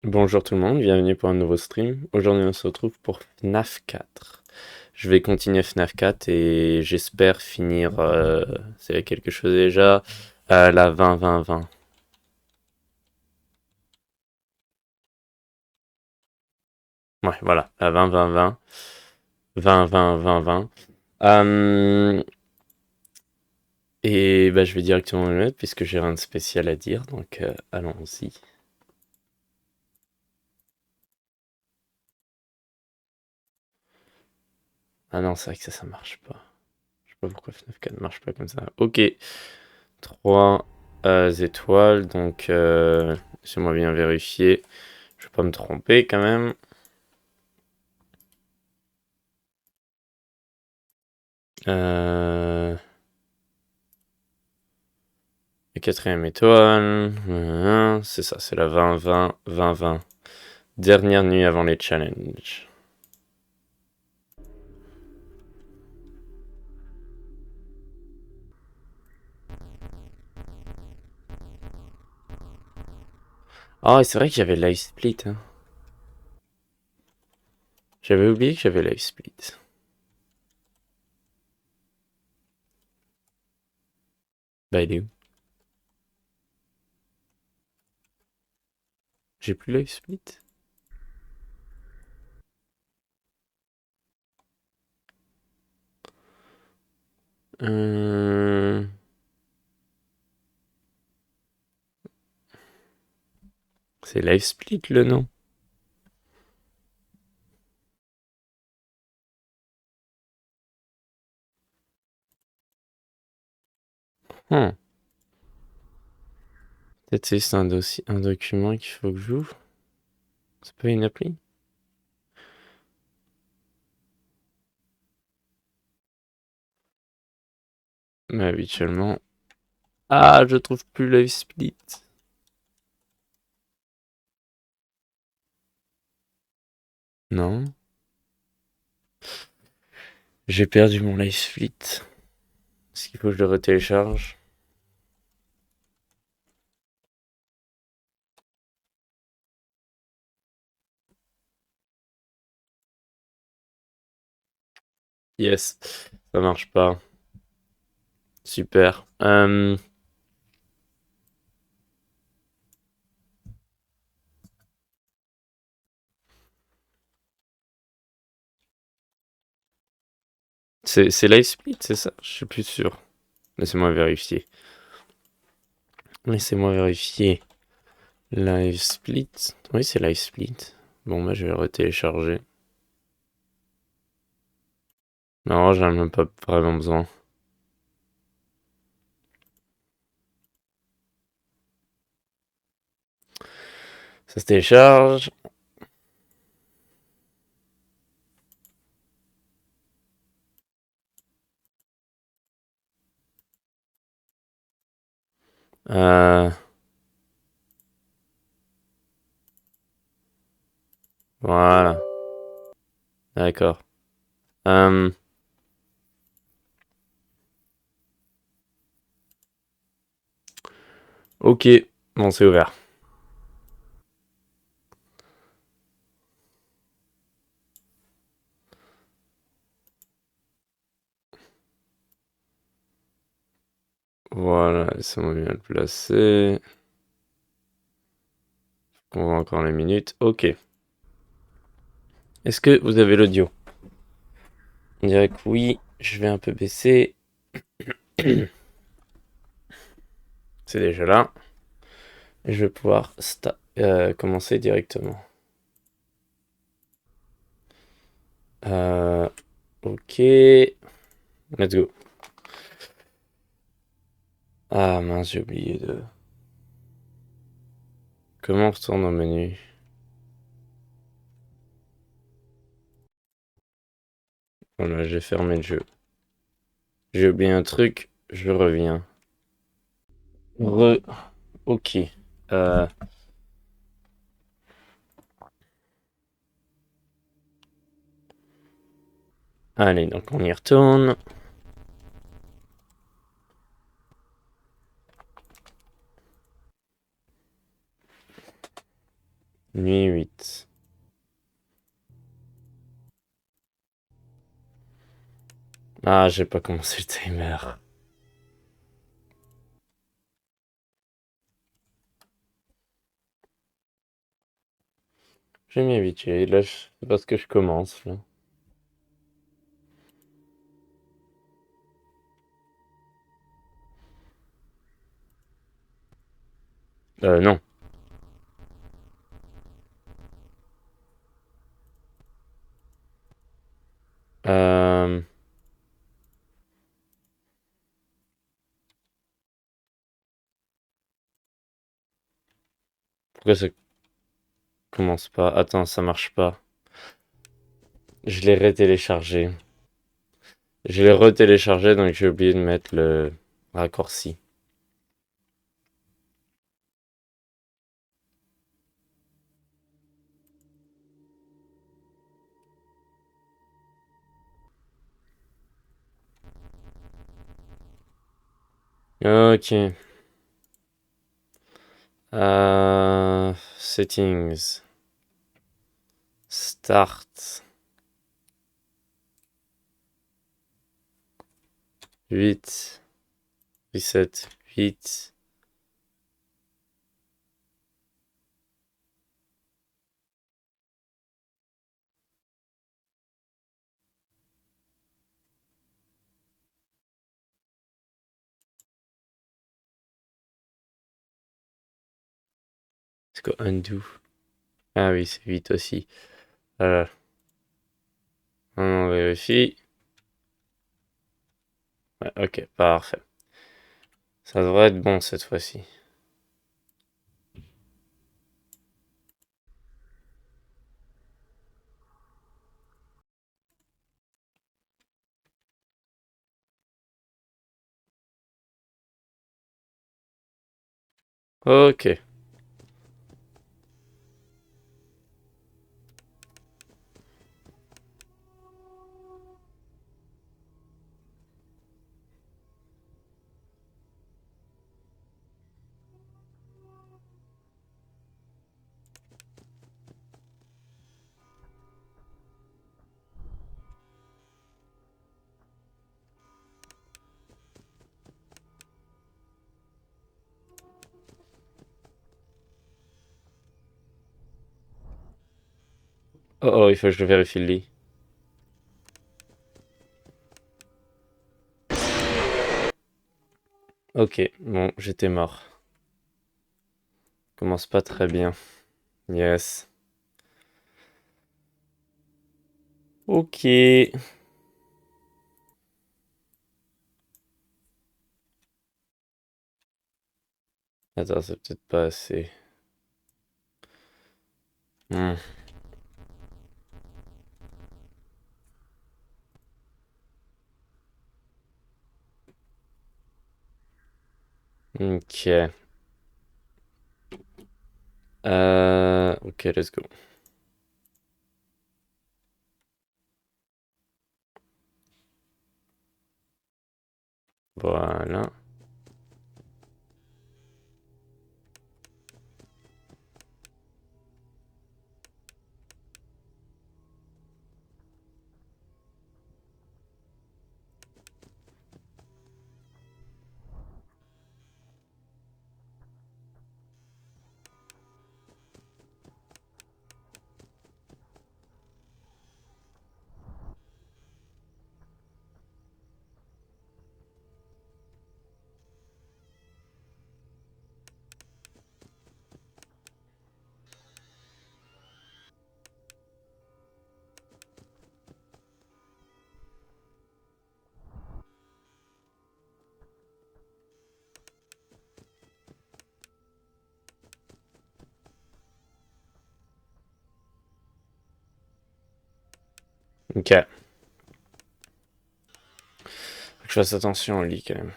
Bonjour tout le monde, bienvenue pour un nouveau stream. Aujourd'hui on se retrouve pour FNAF 4. Je vais continuer FNAF 4 et j'espère finir, c'est quelque chose déjà, la 20-20-20. Ouais, voilà, la 20-20-20. 20-20-20-20. Et bah, je vais directement le mettre puisque j'ai rien de spécial à dire, donc allons-y. Ah non, c'est vrai que ça marche pas. Je sais pas pourquoi FNAF 4 marche pas comme ça. Ok, 3 étoiles, donc laissez-moi bien vérifier. Je vais pas me tromper quand même. La quatrième étoile. C'est ça, c'est la 20-20-20-20. Dernière nuit avant les challenges. Ah, et c'est vrai que j'avais Live Split. Hein. J'avais oublié que j'avais Live Split. Bah, il est où? J'ai plus Live Split? Euh... C'est Live Split le nom? Hmm. Peut-être c'est juste un dossier, un document qu'il faut que j'ouvre. C'est pas une appli? Mais habituellement. Ah, je trouve plus Live Split. Non. J'ai perdu mon Live Split. Est-ce qu'il faut que je le retélécharge? Yes, ça marche pas. Super. C'est Live Split, c'est ça? Je suis plus sûr. Laissez-moi vérifier. Laissez-moi vérifier. Live Split. Oui, c'est Live Split. Bon, bah, je vais le retélécharger. Non, j'en ai même pas vraiment besoin. Ça se télécharge. Euh, voilà. D'accord. Euh, ok. Bon, c'est ouvert. Voilà, laissez-moi bien le placer. On voit encore les minutes. Ok. Est-ce que vous avez l'audio? On dirait que oui. Je vais un peu baisser. C'est déjà là. Et je vais pouvoir commencer directement. Euh, ok. Let's go. Ah mince, j'ai oublié de... Comment on retourne au menu? Voilà, j'ai fermé le jeu. J'ai oublié un truc, je reviens. Ok. Euh, allez, donc on y retourne. Nuit 8. Ah, j'ai pas commencé le timer. Je vais m'y habituer. Là, c'est parce que je commence, là. Non. Euh... Pourquoi ça commence pas? Attends, ça marche pas. Je l'ai retéléchargé. Je l'ai retéléchargé, donc j'ai oublié de mettre le raccourci. Ok. Settings. Start. 8. Reset. 8. C'est quoi undo? Ah oui, c'est 8 aussi. Voilà. On vérifie. Ouais, ok, parfait. Ça devrait être bon cette fois-ci. Ok. Oh oh, il faut que je vérifie le lit. Ok, bon, j'étais mort. Commence pas très bien. Yes. Ok. Attends, c'est peut-être pas assez. Hmm. Ok. Ok, let's go. Voilà. Ok. Faut que je fasse attention au lit quand même.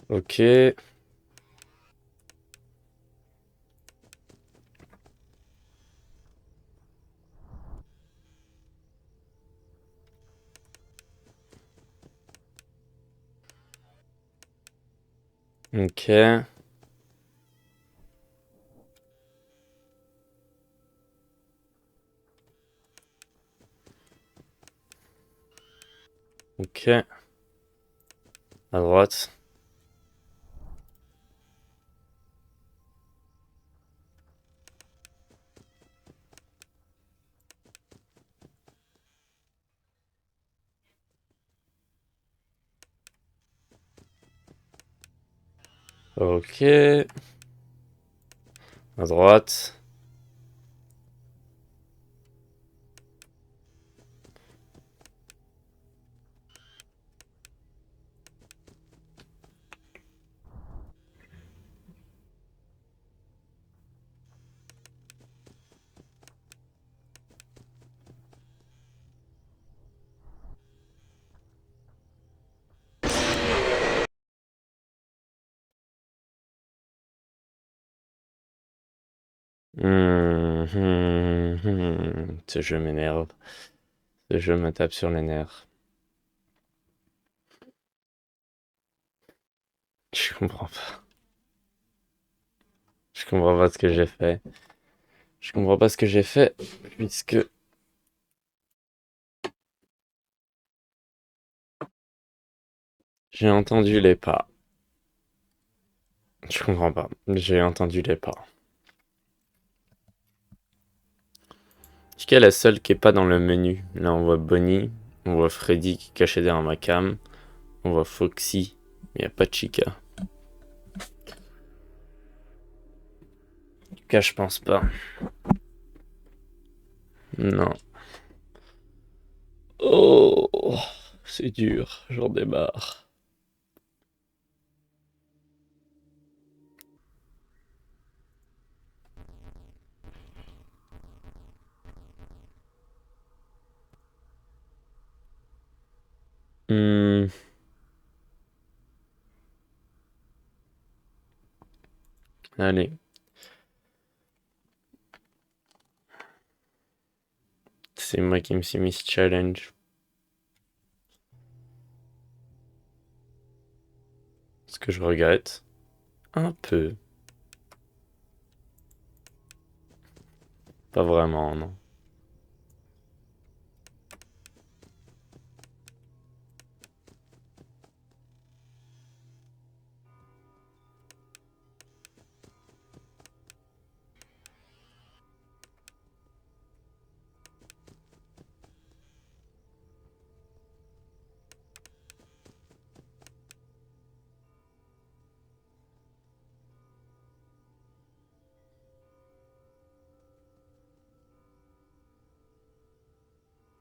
Ok. Ok. Ok. À droite. Ok. À droite. Ce jeu m'énerve. Ce jeu me tape sur les nerfs. Je comprends pas. Je comprends pas ce que j'ai fait. Je comprends pas ce que j'ai fait, puisque j'ai entendu les pas. Je comprends pas. J'ai entendu les pas. Est-ce qu'elle est la seule qui est pas dans le menu? Là, on voit Bonnie, on voit Freddy qui est caché derrière ma cam, on voit Foxy, mais y a pas de Chica. En tout cas, je pense pas. Non. Oh, c'est dur, j'en démarre. Hmm, allez, c'est moi qui me suis mis ce challenge. Ce que je regrette. Un peu. Pas vraiment, non.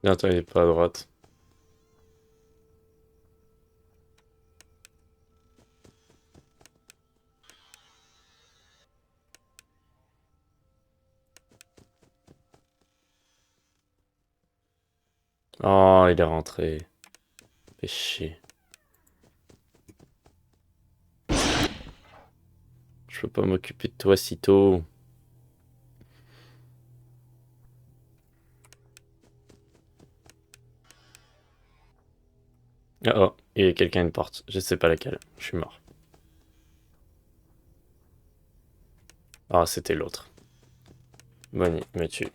Bientôt, il est pas à droite. Oh, il est rentré. Fais chier. Je peux pas m'occuper de toi si tôt. Ah, oh, il y a quelqu'un à une porte. Je sais pas laquelle. Je suis mort. Ah, c'était l'autre. Bonnie me tue.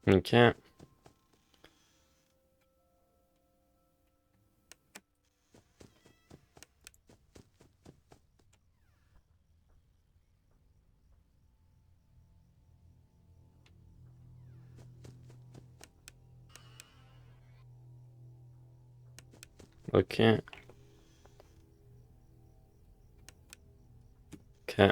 Ok. Ok. Ok.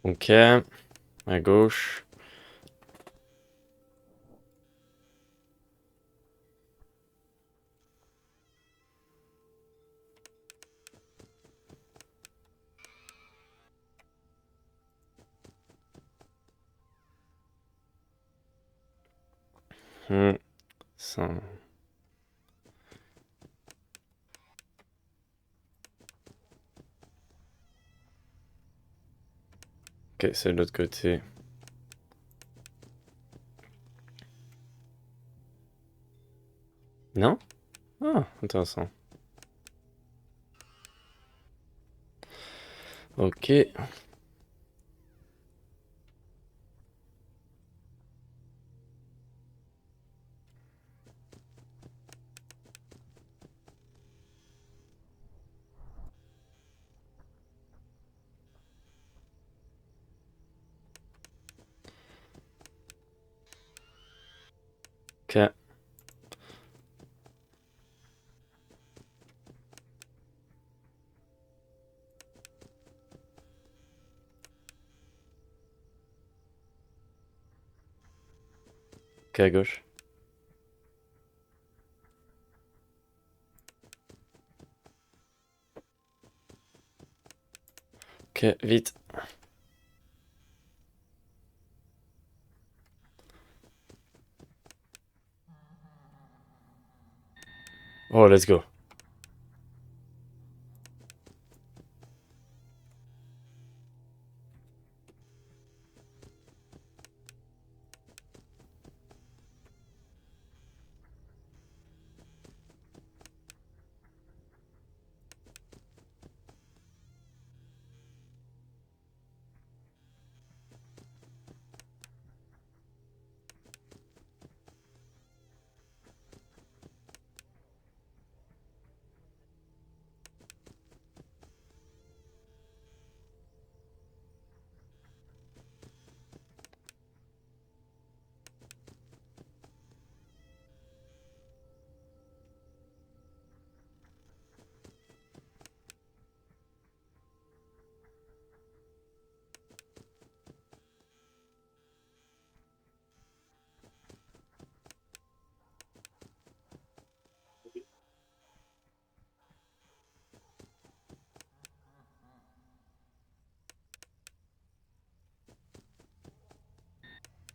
Ok. À gauche. Ça. Ok, c'est de l'autre côté. Non? Ah, intéressant. Ok. Ok. Ok, à gauche. Ok, vite. Oh, let's go.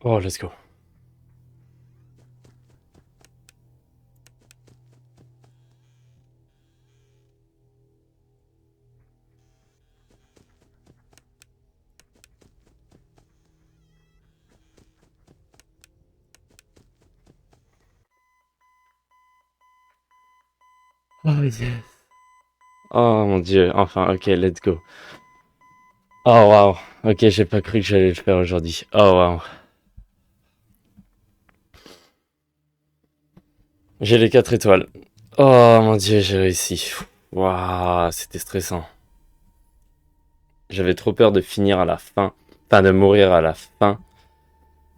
Oh, let's go. Oh, yes. Oh mon dieu, enfin, ok, let's go. Oh waouh, ok, j'ai pas cru que j'allais le faire aujourd'hui. Oh waouh. J'ai les 4 étoiles. Oh mon dieu, j'ai réussi. Waouh, c'était stressant. J'avais trop peur de finir à la fin. Enfin, de mourir à la fin.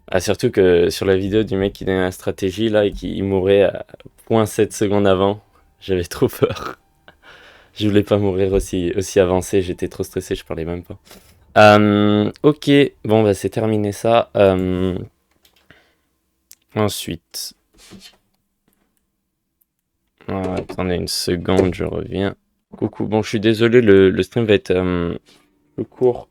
Ah, surtout que sur la vidéo du mec qui donnait la stratégie là et qui mourait à 0,7 secondes avant, j'avais trop peur. Je voulais pas mourir aussi avancé, j'étais trop stressé, je parlais même pas. Ok, bon bah c'est terminé ça. Ensuite, attendez une seconde, je reviens. Coucou, bon je suis désolé, le stream va être plus court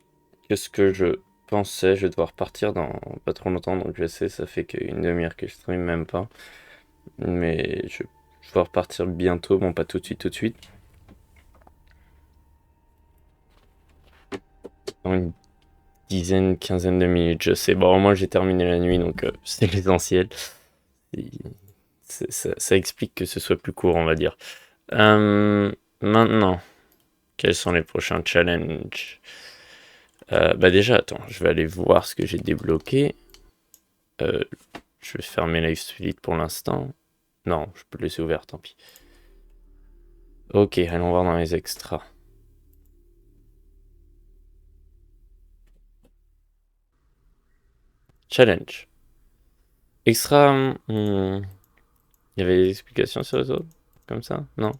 que ce que je pensais. Je vais devoir partir dans pas trop longtemps, donc je sais, ça fait qu'une demi-heure que je stream, même pas. Mais je vais repartir bientôt, bon pas tout de suite, tout de suite. Dans une dizaine, quinzaine de minutes, je sais. Bon, moi j'ai terminé la nuit, donc c'est l'essentiel. Et ça explique que ce soit plus court, on va dire. Maintenant, Quels sont les prochains challenges? Bah déjà, attends, je vais aller voir ce que j'ai débloqué. Je vais fermer Live Split pour l'instant. Non, je peux le laisser ouvert, tant pis. Ok, allons voir dans les extras. Challenge. Extra... Il y avait des explications sur les autres? Comme ça? Non.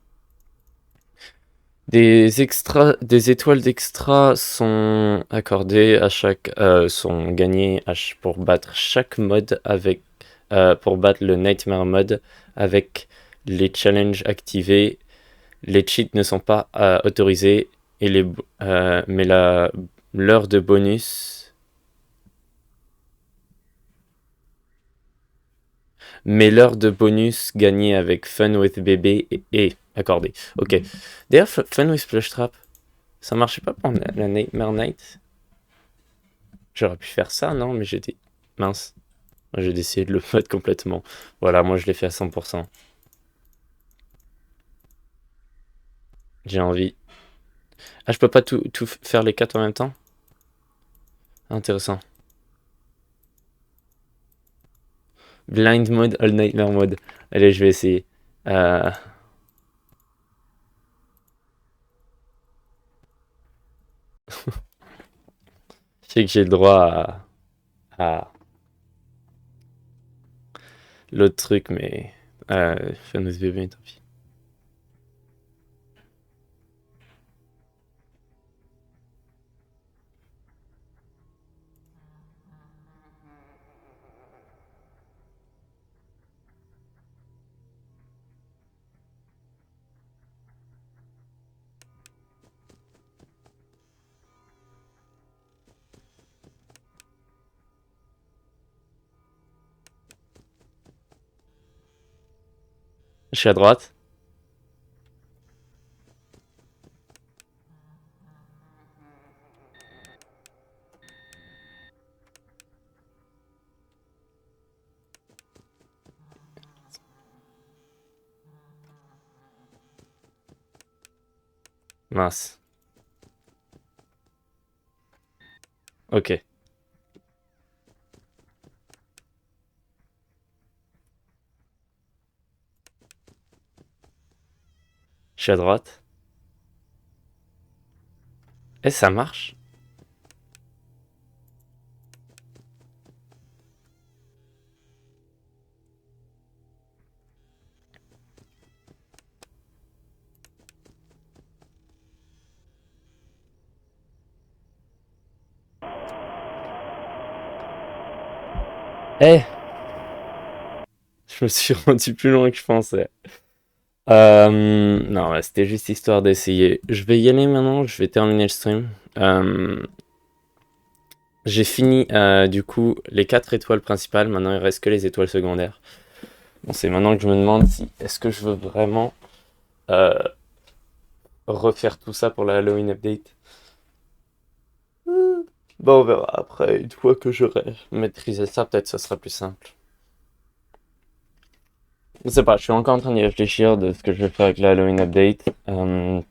Des étoiles d'extra sont accordées à chaque, sont gagnées pour battre chaque mode avec, pour battre le Nightmare mode avec les challenges activés. Les cheats ne sont pas autorisés et mais l'heure de bonus. Mais l'heure de bonus gagnée avec Fun with Baby est accordée. Ok. D'ailleurs, Fun with Splash Trap, ça marchait pas pour la Nightmare Night? J'aurais pu faire ça, non? Mais j'étais... Mince. J'ai décidé de le mettre complètement. Voilà, moi je l'ai fait à 100%. J'ai envie. Ah, je peux pas tout faire les 4 en même temps? Intéressant. Blind mode, all nightmare mode. Allez, je vais essayer. Je sais que j'ai le droit à l'autre truc, mais... Famous bébé, tant pis. Je suis à droite. Mince. Ok. Je suis à droite. Et ça marche? Eh! Je me suis rendu plus loin que je pensais. Non, ouais, c'était juste histoire d'essayer. Je vais y aller maintenant, je vais terminer le stream. J'ai fini du coup les 4 étoiles principales, maintenant il reste que les étoiles secondaires. Bon, c'est maintenant que je me demande si est-ce que je veux vraiment euh, refaire tout ça pour la Halloween update. Bon, on verra après, une fois que j'aurai maîtrisé ça, peut-être ça sera plus simple. Je sais pas, je suis encore en train d'y réfléchir de ce que je vais faire avec la Halloween update. Ce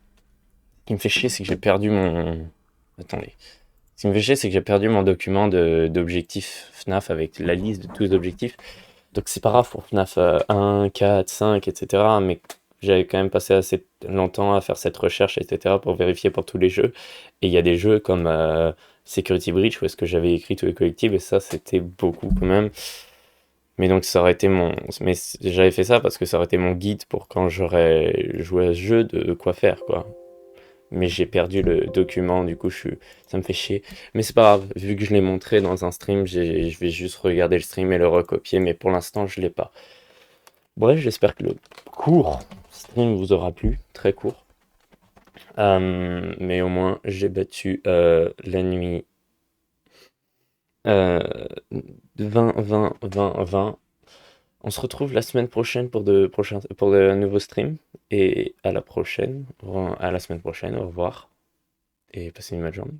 qui me fait chier, c'est que j'ai perdu mon... Attendez. Ce qui me fait chier, c'est que j'ai perdu mon document d'objectifs FNAF avec la liste de tous les objectifs. Donc c'est pas grave pour FNAF 1, 4, 5, etc. Mais j'avais quand même passé assez longtemps à faire cette recherche, etc. pour vérifier pour tous les jeux. Et il y a des jeux comme Security Breach où est-ce que j'avais écrit tous les collectifs et ça c'était beaucoup quand même. Mais donc ça aurait été mon... Mais j'avais fait ça parce que ça aurait été mon guide pour quand j'aurais joué à ce jeu de quoi faire quoi. Mais j'ai perdu le document, du coup ça me fait chier. Mais c'est pas grave, vu que je l'ai montré dans un stream, je vais juste regarder le stream et le recopier, mais pour l'instant je l'ai pas. Bref, j'espère que le court stream vous aura plu, très court. Mais au moins j'ai battu la nuit 20, 20, 20, 20. On se retrouve la semaine prochaine pour de nouveaux streams. Et à la prochaine, à la semaine prochaine, au revoir. Et passez une bonne journée.